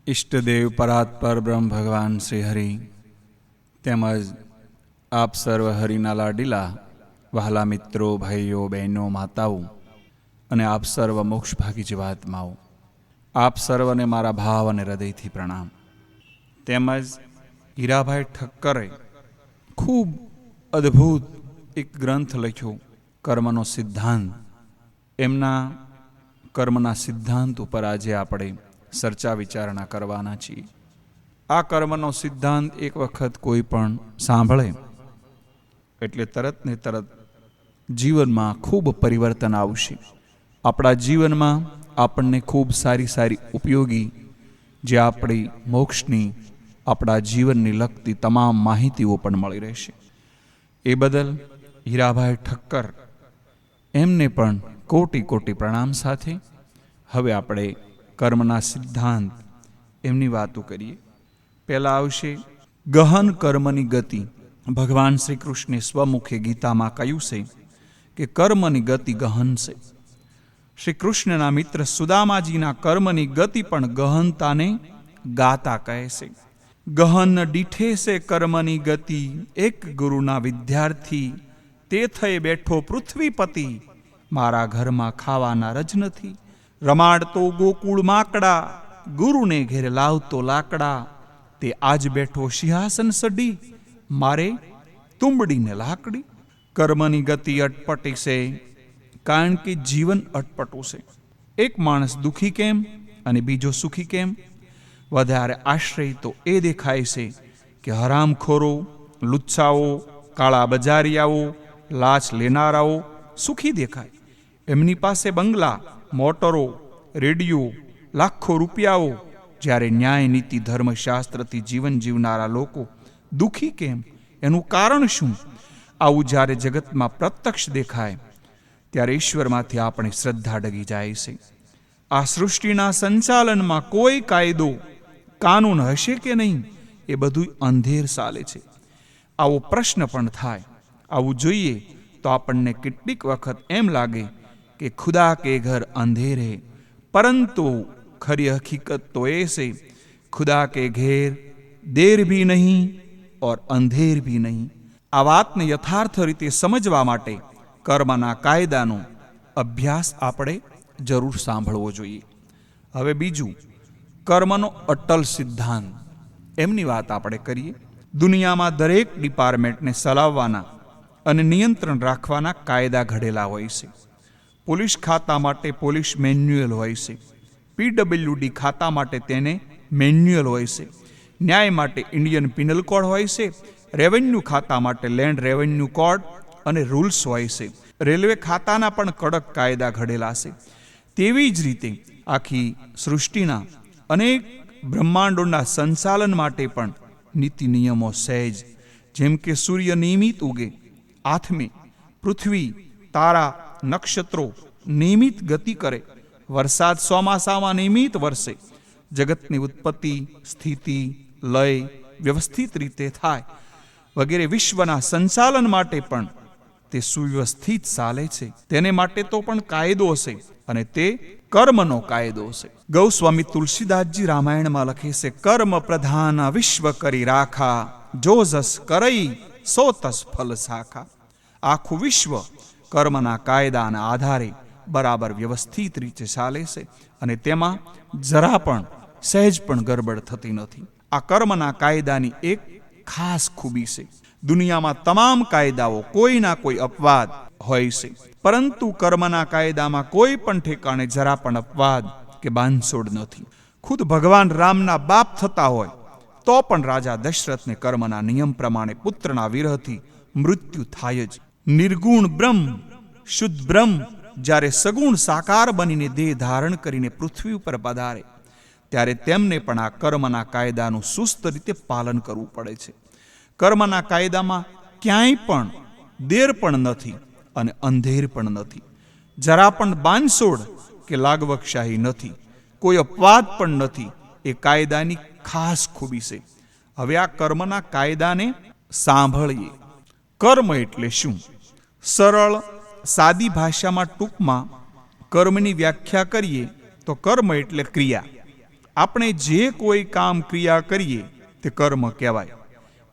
ઈષ્ટદેવ પરાત્પર બ્રહ્મ ભગવાન શ્રી હરિ તેમજ આપ સર્વ હરિના લાડીલા વહાલા મિત્રો, ભાઈઓ, બહેનો, માતાઓ અને આપ સર્વ મોક્ષભાગી જીવાત્માઓ, આપ સર્વને મારા ભાવ અને હૃદયથી પ્રણામ. તેમજ હીરાભાઈ ઠક્કરે ખૂબ અદ્ભુત એક ગ્રંથ લખ્યો, કર્મનો સિદ્ધાંત. એમના કર્મના સિદ્ધાંત ઉપર આજે આપણે ચર્ચા વિચારણા કરવાના છીએ. આ કર્મનો સિદ્ધાંત એક વખત કોઈ પણ સાંભળે એટલે તરત ને તરત જીવનમાં ખૂબ પરિવર્તન આવશે. આપણા જીવનમાં આપણને ખૂબ સારી સારી ઉપયોગી, જે આપણી મોક્ષની, આપણા જીવનની લગતી તમામ માહિતીઓ પણ મળી રહેશે. એ બદલ હીરાભાઈ ઠક્કર એમને પણ કોટી કોટી પ્રણામ સાથે હવે આપણે કર્મના સિદ્ધાંત એમની વાતો કરીએ. પહેલાં આવશે ગહન કર્મની ગતિ. ભગવાન શ્રી કૃષ્ણે સ્વમુખે ગીતામાં કહ્યું છે કે કર્મની ગતિ ગહન છે. શ્રી કૃષ્ણના મિત્ર સુદામાજીના કર્મની ગતિ પણ ગહનતાને ગાતા કહે છે. ગહન દીઠે છે કર્મની ગતિ, એક ગુરુના વિદ્યાર્થી, તે થઈ બેઠો પૃથ્વીપતિ, મારા ઘરમાં ખાવાના રજ નથી, રમાડતો ગોકુળ માકડા, ગુરુને ઘેર લાવતો લાકડા, તે આજ બેઠો સિંહાસન સડી, મારે તુંબડીને લાકડી. કર્મની ગતિ અટપટી છે, કારણ કે જીવન અટપટું છે. એક માણસ દુઃખી કેમ અને બીજો સુખી કેમ? વધારે આશ્રય તો એ દેખાય છે કે હરામખોરો, લુચ્છાઓ, કાળા બજારિયાઓ, લાચ લેનારાઓ સુખી દેખાય. એમની પાસે બંગલા, મોટરો, રેડિયો, લાખો રૂપિયાઓ, જ્યારે ન્યાય, નીતિ, ધર્મશાસ્ત્રથી જીવન જીવનારા લોકો દુઃખી કેમ? એનું કારણ શું? આવું જ્યારે જગતમાં પ્રત્યક્ષ દેખાય ત્યારે ઈશ્વરમાંથી આપણી શ્રદ્ધા ડગી જાય છે. આ સૃષ્ટિના સંચાલનમાં કોઈ કાયદો, કાનૂન હશે કે નહીં, એ બધું અંધેર ચાલે છે. આવો પ્રશ્ન પણ થાય. આવું જોઈએ તો આપણને કેટલીક વખત એમ લાગે કે ખુદા કે ઘર અંધેર હે, પરંતુ ખરી હકીકત તો એ છે ખુદા કે ઘેર દેર ભી નહીં ઓર અંધેર ભી નહીં. આ વાતને યથાર્થ રીતે સમજવા માટે કર્મના કાયદાનો અભ્યાસ આપણે જરૂર સાંભળવો જોઈએ. હવે બીજું, કર્મનો અટલ સિદ્ધાંત. એમની વાત આપણે કરીએ. દુનિયામાં દરેક ડિપાર્ટમેન્ટને ચલાવવાના અને નિયંત્રણ રાખવાના કાયદા ઘડેલા હોય છે. પોલીસ ખાતા માટે પોલીસ મેન્યુઅલ હોય છે. PWD ખાતા માટે તેને મેન્યુઅલ હોય છે. ન્યાય માટે ઇન્ડિયન પિનલ કોડ હોય છે. રેવન્યુ ખાતા માટે લેન્ડ રેવન્યુ કોડ અને રૂલ્સ હોય છે. રેલવે ખાતાના પણ કડક કાયદા ઘડેલા છે. તેવી જ રીતે આખી સૃષ્ટિના અનેક બ્રહ્માંડોના સંચાલન માટે પણ નીતિ નિયમો સહેજ. જેમ કે સૂર્ય નિયમિત ઉગે, આથમે, પૃથ્વી, તારા, નક્ષત્રો નિયમિત ગતિ કરે, વરસાદ ચોમાસામાં નિયમિત વરસે, જગતની ઉત્પત્તિ, સ્થિતિ, લય વ્યવસ્થિત રીતે થાય વગેરે વિશ્વના સંચાલન માટે પણ તે સુવ્યવસ્થિત ચાલે છે. તેને માટે તો પણ કાયદો છે, અને તે કર્મનો કાયદો છે. ગૌસ્વામી તુલસીદાસજી રામાયણમાં લખે છે, કર્મ પ્રધાન વિશ્વ કરી રાખા, જો જસ કરઈ સો તસ ફલ શાખા. આખું વિશ્વ કર્મના કાયદાના આધારે બરાબર વ્યવસ્થિત રીતે ચાલે છે, અને તેમાં જરા પણ સહેજ પણ ગરબડ થતી નથી. આ કર્મના કાયદાની એક ખાસ ખૂબી છે. દુનિયામાં તમામ કાયદાઓ કોઈના કોઈ અપવાદ હોય છે, પરંતુ કર્મના કાયદામાં કોઈ પણ ઠેકાણે જરા પણ અપવાદ કે બાંધછોડ નથી. ખુદ ભગવાન રામના બાપ થતા હોય તો પણ રાજા દશરથને કર્મના નિયમ પ્રમાણે પુત્રના વિરહથી મૃત્યુ થાય જ. નિર્ગુણ બ્રહ્મ, શુદ્ધ બ્રહ્મ જ્યારે સગુણ સાકાર બનીને દેહ ધારણ કરીને પૃથ્વી ઉપર પધારે ત્યારે તેમને પણ આ કર્મના કાયદાનું સુસ્ત રીતે પાલન કરવું પડે છે. કર્મના કાયદામાં ક્યાંય પણ દેર પણ નથી અને અંધેર પણ નથી. જરા પણ બાંધછોડ કે લાગવકશાહી નથી, કોઈ અપવાદ પણ નથી. એ કાયદાની ખાસ ખૂબી છે. હવે આ કર્મના કાયદાને સાંભળીએ. કર્મ એટલે શું? સરળ સાદી ભાષામાં ટૂંકમાં કર્મની વ્યાખ્યા કરીએ તો કર્મ એટલે ક્રિયા. આપણે જે કોઈ કામ ક્રિયા કરીએ તે કર્મ કહેવાય.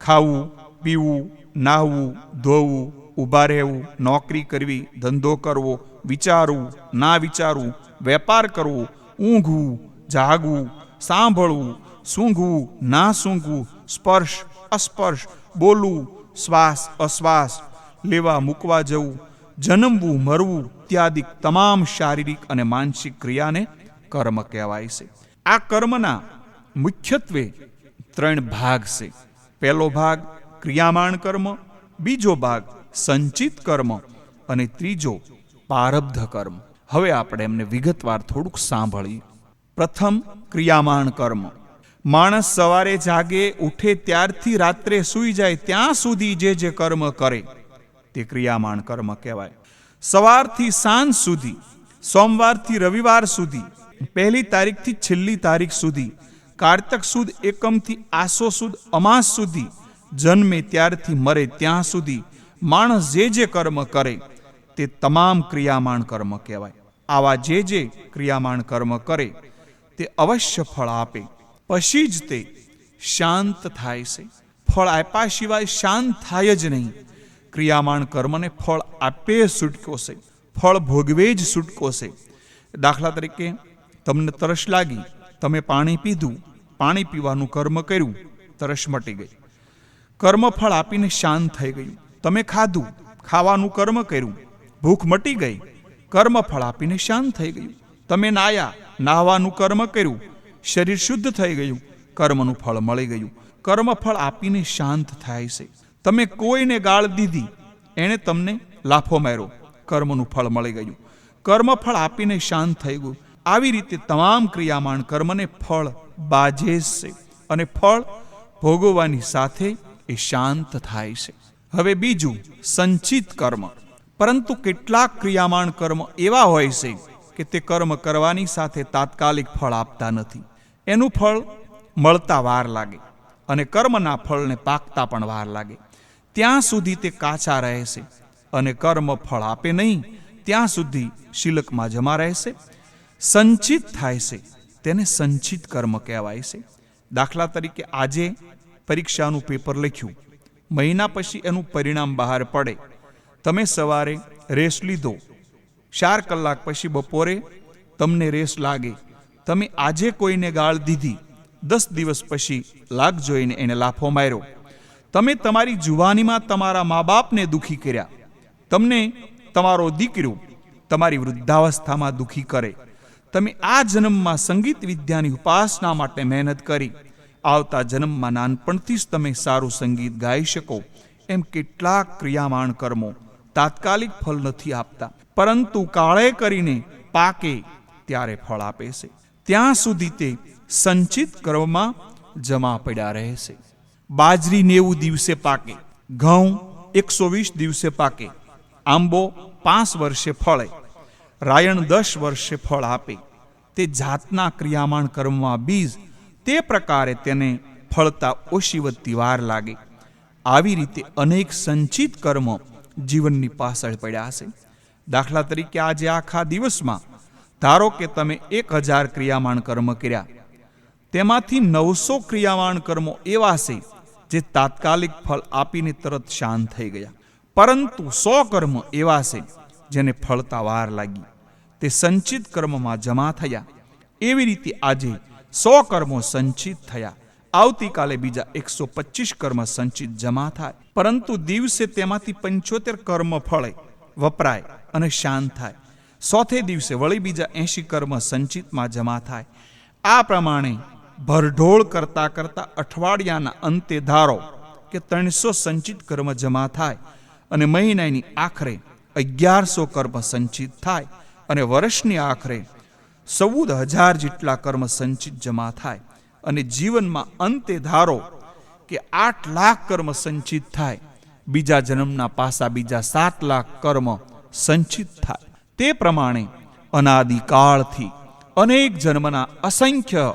ખાવું, પીવું, નાહવું, ધોવું, ઊભા રહેવું, નોકરી કરવી, ધંધો કરવો, વિચારવું, ના વિચારવું, વેપાર કરવો, ઊંઘવું, જાગવું, સાંભળવું, સૂંઘવું, ના સૂંઘવું, સ્પર્શ, અસ્પર્શ, બોલવું, શ્વાસ, અશ્વાસ, લેવા મૂકવા જવું, જન્મવું, મરવું ઇત્યાદિ તમામ શારીરિક અને માનસિક ક્રિયાને કર્મ કહેવાય છે. આ કર્મના મુખ્યત્વે 3 ભાગ છે. પહેલો ભાગ ક્રિયામાણ કર્મ, બીજો ભાગ સંચિત કર્મ અને ત્રીજો પ્રારબ્ધ કર્મ. હવે આપણે એમને વિગતવાર થોડુંક સાંભળીએ. પ્રથમ ક્રિયામાણ કર્મ. માણસ સવારે જાગે ઉઠે ત્યારથી રાત્રે સૂઈ જાય ત્યાં સુધી જે કર્મ કરે તે ક્રિયામાણ કર્મ કહેવાય. સવારથી સાંજ સુધી, સોમવારથી રવિવાર સુધી, 1લી તારીખથી છેલ્લી તારીખ સુધી, કારતક સુદ એકમથી આસો સુદ અમાસ સુધી, જન્મે ત્યારથી મરે ત્યાં સુધી માણસ જે કર્મ કરે તે તમામ ક્રિયામાણ કર્મ કહેવાય. આવા જે ક્રિયામાણ કર્મ કરે તે અવશ્ય ફળ આપે, પછી જ તે શાંત થાય છે. ફળ આપ્યા સિવાય શાંત થાય જ નહીં. ક્રિયામાણ કર્મને ફળ આપે છૂટકો છે, ફળ ભોગવે જ છૂટકો છે. દાખલા તરીકે તમને તરસ લાગી, તમે પાણી પીધું, પાણી પીવાનું કર્મ કર્યું, તરસ મટી ગઈ, કર્મફળ આપીને શાંત થઈ ગયું. તમે ખાધું, ખાવાનું કર્મ કર્યું, ભૂખ મટી ગઈ, કર્મફળ આપીને શાંત થઈ ગયું. તમે નાહ્યા, નાહવાનું કર્મ કર્યું, શરીર શુદ્ધ થઈ ગયું, કર્મનું ફળ મળી ગયું. કર્મફળ આપીને શાંત થાય છે. તમે કોઈને ગાળ દીધી, એણે તમને લાફો માર્યો, કર્મનું ફળ મળી ગયું, કર્મફળ આપીને શાંત થઈ ગયું. આવી રીતે તમામ ક્રિયામાણ કર્મને ફળ બાજે છે અને ફળ ભોગવવાની સાથે એ શાંત થાય છે. હવે બીજું સંચિત કર્મ. પરંતુ કેટલાક ક્રિયામાણ કર્મ એવા હોય છે કે તે કર્મ કરવાની સાથે તાત્કાલિક ફળ આપતા નથી. એનું ફળ મળતા વાર લાગે અને કર્મના ફળને પાકતા પણ વાર લાગે. ત્યાં સુધી તે કાચા રહેશે અને કર્મ ફળ આપે નહીં ત્યાં સુધી શિલકમાં જમા રહેશે. સંચિત થાય છે તેને સંચિત કર્મ કહેવાય છે. દાખલા તરીકે આજે પરીક્ષાનું પેપર લખ્યું, મહિના પછી એનું પરિણામ બહાર પડે. તમે સવારે રેસ લીધો, 4 કલાક પછી બપોરે તમને રેસ લાગે. તમે આજે કોઈને ગાળ દીધી, 10 દિવસ પછી લાગ જોઈને એને લાફો માર્યો. તમે તમારી જુવાનીમાં તમારા મા બાપને દુઃખી કર્યા. તમને તમારો દીકરો તમારી વૃદ્ધાવસ્થામાં દુઃખી કરે. તમે આ જન્મમાં સંગીત વિદ્યાની ઉપાસના માટે મહેનત કરી, આવતા જન્મમાં નાનપણથી જ તમે સારું સંગીત ગાઈ શકો. એમ કેટલાક ક્રિયામાણ કર્મો તાત્કાલિક ફળ નથી આપતા, પરંતુ કાળે કરીને પાકે ત્યારે ફળ આપે છે. ત્યાં સુધી તે સંચિત કર્મમાં જમા પડ્યા રહે છે. બાજરી 90 દિવસે પાકે, ઘઉં 120 દિવસે પાકે, આંબો 5 વર્ષે ફળે, રાયણ 10 વર્ષે ફળ આપે. તે જાતના ક્રિયામાણ કર્મમાં બીજ તે પ્રકારે તેને ફળતા ઓછી વધતી વાર લાગે. આવી રીતે અનેક સંચિત કર્મ જીવનની પાછળ પડ્યા છે. દાખલા તરીકે આજે આખા દિવસમાં ધારો કે તમે 1000 ક્રિયામાણ કર્મ કર્યા, તેમાંથી 900 ક્રિયામાણ કર્મો એવા છે જે તાત્કાલિક ફળ આપીને તરત શાંત થઈ ગયા, પરંતુ 100 કર્મ એવા છે જેને ફળતા વાર લાગી, તે સંચિત કર્મમાં જમા થયા. એવી રીતે આજે 100 કર્મો સંચિત થયા, આવતીકાલે બીજા 125 કર્મ સંચિત જમા થાય, પરંતુ દિવસે તેમાંથી 75 કર્મ ફળે, વપરાય અને શાંત થાય. 100થે દિવસે વળી બીજા 80 કર્મ સંચિતમાં જમા થાય. આ પ્રમાણે ભરઢોળ કરતા કરતા અઠવાડિયાના અંતે ધારો કે 300 સંચિત કર્મ જમા થાય અને મહિનાની આખરે 1100 કર્મ સંચિત થાય અને વર્ષની આખરે 14000 જેટલા કર્મ સંચિત જમા થાય અને જીવનમાં અંતે ધારો કે 8 લાખ કર્મ સંચિત થાય. બીજા જન્મના પાસા બીજા 7 લાખ કર્મ સંચિત થાય. તે પ્રમાણે અનાદિકાળથી અનેક જન્મના અસંખ્ય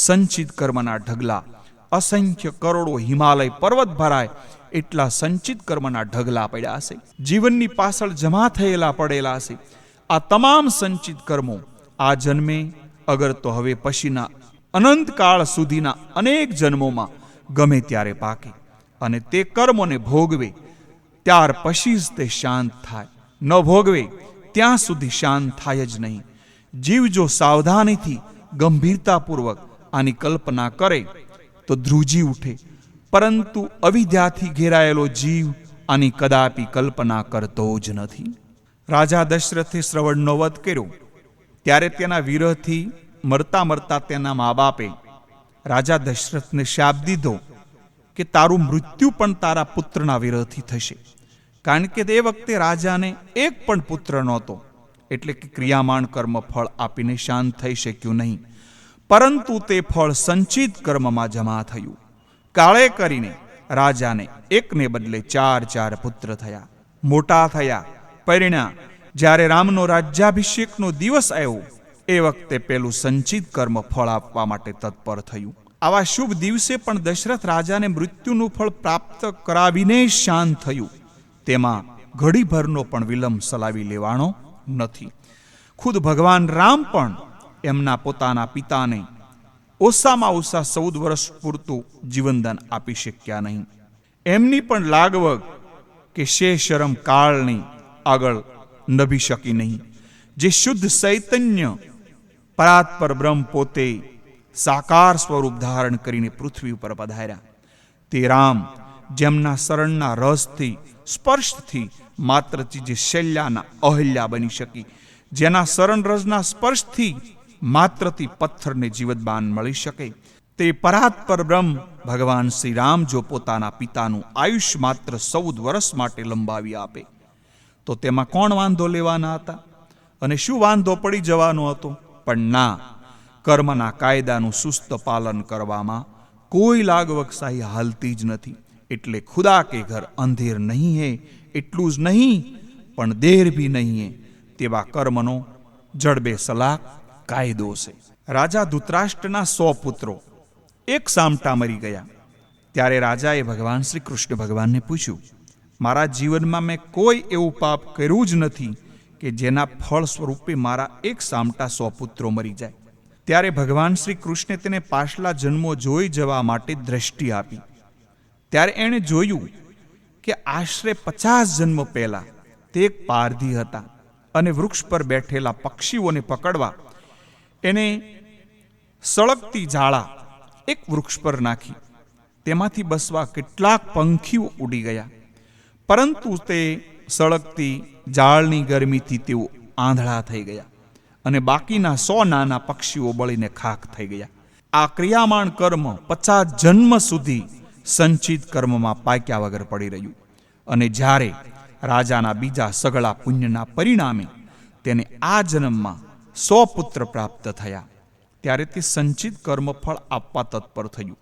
સંચિત કર્મના ઢગલા, અસંખ્ય કરોડો હિમાલય પર્વત ભરાય એટલા સંચિત કર્મના ઢગલા પડ્યા છે. જીવનની પાછળ જમા થયેલા પડેલા છે. આ તમામ સંચિત કર્મો આ જન્મે અગર તો હવે પછીના અનંતકાળ સુધીના અનેક જન્મોમાં ગમે ત્યારે પાકે અને તે કર્મોને ભોગવે ત્યાર પછી જ તે શાંત થાય. ન ભોગવે ત્યાં સુધી શાંત થાય જ નહીં. જીવ જો સાવધાનીથી ગંભીરતાપૂર્વક આની કલ્પના કરે તો ધ્રુજી ઉઠે, પરંતુ અવિદ્યાથી ઘેરાયેલો જીવ આની કદાપી કલ્પના કરતો જ નથી. રાજા દશરથે શ્રવણનો વધ કર્યો ત્યારે તેના વિરહથી મરતા મરતા તેના મા બાપે રાજા દશરથને શાપ દીધો કે તારું મૃત્યુ પણ તારા પુત્રના વિરહથી થશે. કારણ કે તે વખતે રાજાને એક પણ પુત્ર નહોતો, એટલે કે ક્રિયામાણ કર્મ ફળ આપીને શાંત થઈ શક્યું નહીં. પરંતુ તે ફળ સંચિત કર્મમાં જમા થયું. કાળે કરીને રાજાને એકને બદલે 4 પુત્ર થયા. મોટા થયા, પરિણ્યા. જ્યારે રામનો રાજ્યાભિષેકનો દિવસ આવ્યો એ વખતે પેલું સંચિત કર્મ ફળ આપવા માટે તત્પર થયું. આવા શુભ દિવસે પણ દશરથ રાજાને મૃત્યુનું ફળ પ્રાપ્ત કરાવીને શાંત થયું. તેમાં ઘડીભરનો પણ વિલંબ સલાવી લેવાનો નથી. ખુદ ભગવાન રામ પણ એમના પોતાના પિતાને ઓછામાં ઓછા 14 વર્ષ પૂરતું જીવનદાન આપી શક્યા નહીં. એમની પણ લાગવગ કે શેષરમ કાળની આગળ નભી શકી નહીં. જે શુદ્ધ ચૈતન્ય પરાત્પર બ્રહ્મ પોતે સાકાર સ્વરૂપ ધારણ કરીને પૃથ્વી ઉપર પધાર્યા તે રામ, જેમના શરણના રસથી સ્પર્શથી માત્રથી જે શૈલ્યાના અહલ્યા બની શકી, જેના શરણ રસના સ્પર્શથી માત્રથી પથ્થરને જીવતબાન મળી શકે, તે પરાત્પર બ્રહ્મ ભગવાન શ્રી રામ જો પોતાના પિતાનું આયુષ્ય માત્ર 14 વર્ષ માટે લંબાવી આપે તો તેમાં કોણ વાંધો લેવાના હતા અને શું વાંધો પડી જવાનો હતો? પણ ના, કર્મના કાયદાનું સુસ્ત પાલન કરવામાં કોઈ લાગવકશાહી હાલતી જ નથી. એટલે ખુદા કે ઘર અંધેર નહીં હે એટલું જ નહીં, પણ દેર ભી નહીં હે તેવા કર્મનો જડબે સલાક કાયદો છે. રાજા ધૃતરાષ્ટ્રના 100 પુત્રો એક સામટા મરી ગયા. ત્યારે રાજાએ ભગવાન શ્રી કૃષ્ણ ભગવાનને પૂછ્યું, મારા જીવનમાં મેં કોઈ એવું પાપ કર્યું જ નથી કે જેના ફળ સ્વરૂપે મારા એક સામટા 100 પુત્રો મરી જાય. ત્યારે ભગવાન શ્રી કૃષ્ણે તેને પાછલા જન્મો જોઈ જવા માટે દ્રષ્ટિ આપી. ત્યારે એણે જોયું કે આશરે 50 જન્મ પહેલા તે એક પારધી હતા અને વૃક્ષ પર બેઠેલા પક્ષીઓને પકડવા એને સળગતી ઝાડા એક વૃક્ષ પર નાખી. તેમાંથી બસવા કેટલાક પંખીઓ ઉડી ગયા, પરંતુ તે સળગતી ઝાડની ગરમીથી તેઓ આંધળા થઈ ગયા અને બાકીના 100 નાના પક્ષીઓ બળીને ખાખ થઈ ગયા. આ ક્રિયામાણ કર્મ 50 જન્મ સુધી સંચિત કર્મમાં પાક્યા વગર પડી રહ્યું. અને જ્યારે રાજાના બીજા સઘળા પુણ્યના પરિણામે તેને આ જન્મમાં 100 પુત્ર પ્રાપ્ત થયા ત્યારે તે સંચિત કર્મ ફળ આપવા તત્પર થયું.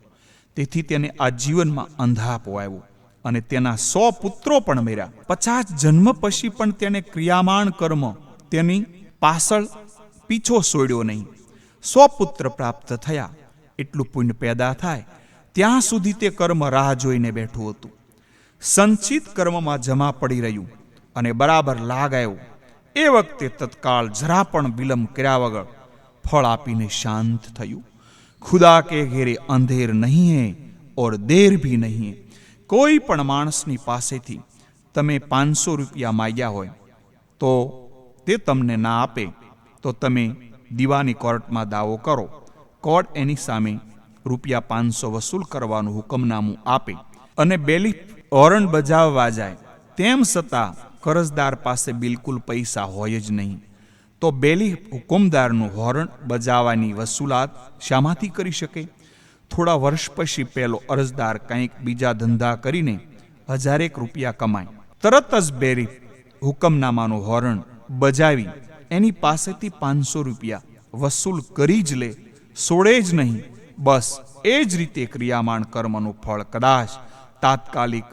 તેથી તેને આ જીવનમાં અંધાપો આવ્યો અને તેના 100 પુત્રો પણ મર્યા. 50 જન્મ પછી પણ તેને ક્રિયામાણ કર્મ તેની પાછળ પીછો છોડ્યો નહીં. 100 પુત્ર પ્રાપ્ત થયા એટલું પુણ્ય પેદા થાય ત્યાં સુધી તે કર્મ રાહ જોઈને બેઠું હતું. સંચિત કર્મમાં જમા પડી રહ્યું અને બરાબર લાગ આવ્યો એ વખતે તત્કાળ જરા પણ વિલંબ કર્યા વગર ફળ આપીને શાંત થયું. ખુદા કે ઘેરે અંધેર નહીં હે ઓર દેર ભી નહીં હે. કોઈ પણ માણસની પાસેથી તમે 500 રૂપિયા માંગ્યા હોય તો તે તમને ના આપે તો તમે દીવાની કોર્ટમાં દાવો કરો. કોર્ટ એની સામે રૂપિયા 500 વસૂલ કરવાનું હુકમનામું આપે અને બેલી વોરંટ બજાવવા જાય, તેમ છતાં કરજદાર પાસે બિલકુલ પૈસા હોય જ નહીં, તો બેલી હુકમદારનું વોરંટ બજાવવાની વસૂલાત શામાંથી કરી શકે? થોડા વર્ષ પછી પેલો અરજદાર કંઈક બીજા ધંધા કરીને 1000 રૂપિયા કમાય, તરત જ બેરી હુકમનામાનું વોરંટ બજાવી એની પાસેથી 500 રૂપિયા વસૂલ કરી જ લે, છોડે જ નહીં. બસ એ જ રીતે ક્રિયામાણ કર્મનું ફળ કદાચ તાત્કાલિક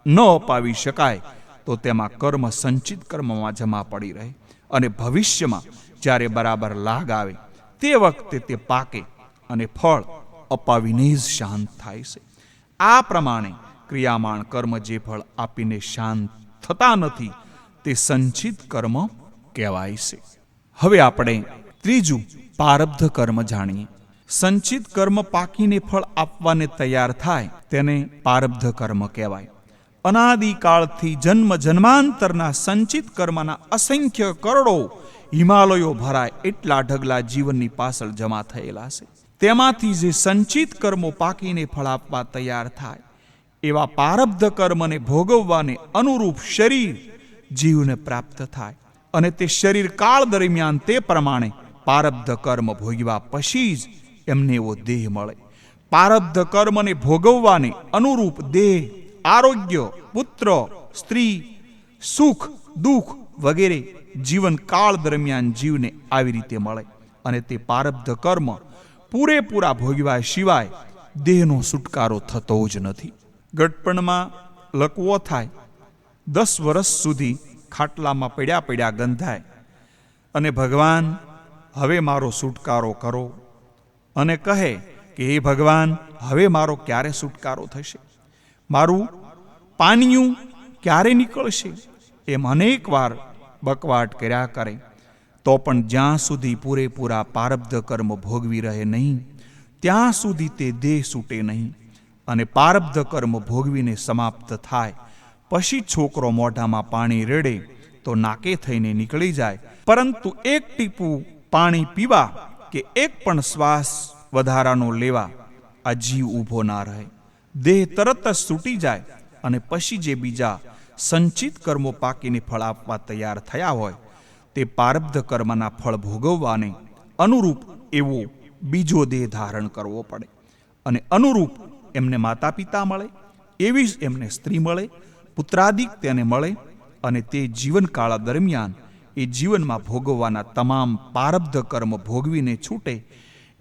ન અપાવી શકાય તો તેમાં કર્મ સંચિત કર્મમાં જમા પડી રહે અને ભવિષ્યમાં જ્યારે બરાબર લાગ આવે તે વખતે તે પાકે અને ફળ અપાવીને જ શાંત થાય છે. આ પ્રમાણે ક્રિયામાણ કર્મ જે ફળ આપીને શાંત થતા નથી તે સંચિત કર્મ કહેવાય છે. હવે આપણે ત્રીજું પારબ્ધ કર્મ જાણીએ. સંચિત કર્મ પાકીને ફળ આપવાને તૈયાર થાય તેને પારબ્ધ કર્મ કહેવાય. અનાદિકાળથી જન્મ જન્માંતરના સંચિત કર્મના અસંખ્ય કરોડો હિમાલયો ભરાય એટલા ઢગલા જીવનની પાછળ જમા થયેલા છે. તેમાંથી જે સંચિત કર્મો પાકીને ફળ આપવા તૈયાર થાય એવા પારબ્ધ કર્મને ભોગવવાને અનુરૂપ શરીર જીવને પ્રાપ્ત થાય અને તે શરીર કાળ દરમિયાન તે પ્રમાણે પારબ્ધ કર્મ ભોગવ્યા પછી જ એમને એવો દેહ મળે. પારબ્ધ કર્મને ભોગવવાને અનુરૂપ દેહ, આરોગ્ય, પુત્ર, સ્ત્રી, સુખ, દુઃખ વગેરે જીવન કાળ દરમિયાન જીવને આવી રીતે મળે અને તે પારબ્ધ કર્મ પૂરેપૂરા ભોગવ્યા સિવાય દેહનો છુટકારો થતો જ નથી. ગટપણમાં લકવો થાય, 10 વર્ષ સુધી ખાટલામાં પડ્યા પડ્યા ગંધાય અને ભગવાન હવે મારો છુટકારો કરો અને કહે કે હે ભગવાન હવે મારો ક્યારે છુટકારો થશે, મારું પાનિયું ક્યારે નીકળશે, એમ અનેક વાર બકવાટ કર્યા કરે તો પણ જ્યાં સુધી પૂરેપૂરા પારબ્ધ કર્મ ભોગવી રહે નહીં ત્યાં સુધી તે દેહ છૂટે નહીં અને પારબ્ધ કર્મ ભોગવીને સમાપ્ત થાય પછી છોકરો મોઢામાં પાણી રેડે તો નાકે થઈને નીકળી જાય, પરંતુ એક ટીપું પાણી પીવા કે એક પણ શ્વાસ વધારાનો લેવા આ જીવ ઊભો ના રહે. દેહ તરત જ છૂટી જાય અને પછી જે બીજા સંચિત કર્મો પાકીને ફળ આપવા તૈયાર થયા હોય તે પારબ્ધ કર્મના ફળ ભોગવવાને અનુરૂપ એવો બીજો દેહ ધારણ કરવો પડે અને અનુરૂપ એમને માતા પિતા મળે, એવી જ એમને સ્ત્રી મળે, પુત્રાદિક તેને મળે અને તે જીવનકાળ દરમિયાન એ જીવનમાં ભોગવવાના તમામ પારબ્ધ કર્મ ભોગવીને છૂટે.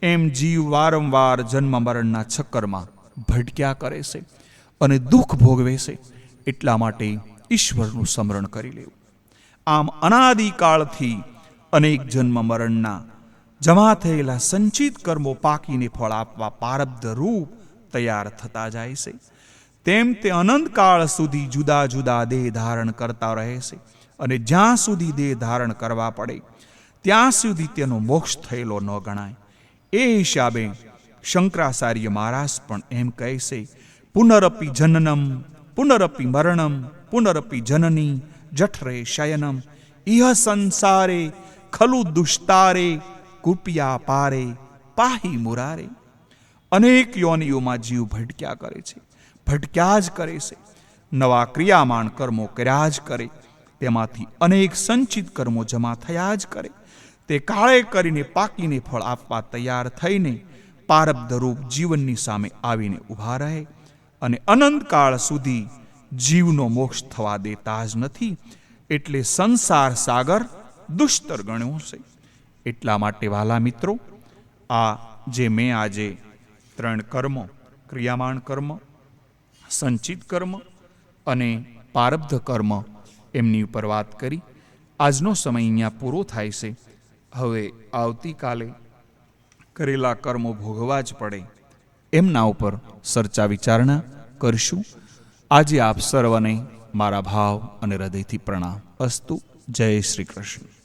એમ જીવ વારંવાર જન્મ મરણના ચક્કરમાં ભટક્યા કરે છે અને દુઃખ ભોગવે છે. એટલા માટે ઈશ્વરનું સ્મરણ કરી લેવું. આમ અનાદિકાળથી અનેક જન્મ મરણના જમા થયેલા સંચિત કર્મો પાકીને ફળ આપવા પારબ્ધ રૂપ તૈયાર થતા જાય છે. તેમ તે અનંતકાળ સુધી જુદા જુદા દેહ ધારણ કરતા રહે છે અને જ્યાં સુધી દેહ ધારણ કરવા પડે ત્યાં સુધી તેનો મોક્ષ થયેલો ન ગણાય. એ હિસાબે શંકરાચાર્ય મહારાજ પણ એમ કહે છે, પુનરપી જનનમ પુનરપી મરણમ પુનરપી જનની જઠરે શયનમ ઇહ સંસારે ખલુ દુષ્ટારે કૃપયા પારે પાહી મુરારે. અનેક યોનિઓમાં જીવ ભટક્યા કરે છે, ભટક્યા જ કરે છે, નવા ક્રિયામાન કર્મો કર્યા જ કરે, તેમાંથી અનેક સંચિત કર્મો જમા થયા જ કરે. તે કાળે કરીને પાકીને ફળ આપવા તૈયાર થઈને પારબ્ધ રૂપ જીવનની સામે આવીને ઊભા રહે અને અનંતકાળ સુધી જીવનો મોક્ષ થવા દેતા જ નથી. એટલે સંસાર સાગર દુષ્તર ગણ્યો છે. એટલા માટે વાલા મિત્રો, આ જે મેં આજે 3 કર્મો, ક્રિયામાન કર્મ, સંચિત કર્મ અને પારબ્ધ કર્મ એમની ઉપર વાત કરી. આજનો સમય અહીંયા પૂરો થાય છે. હવે આવતીકાલે કરેલા કર્મો ભોગવવા જ પડે એમના ઉપર ચર્ચા વિચારણા કરશું. આજે આપ સર્વને મારા ભાવ અને હૃદયથી પ્રણામ. અસ્તુ. જય શ્રી કૃષ્ણ.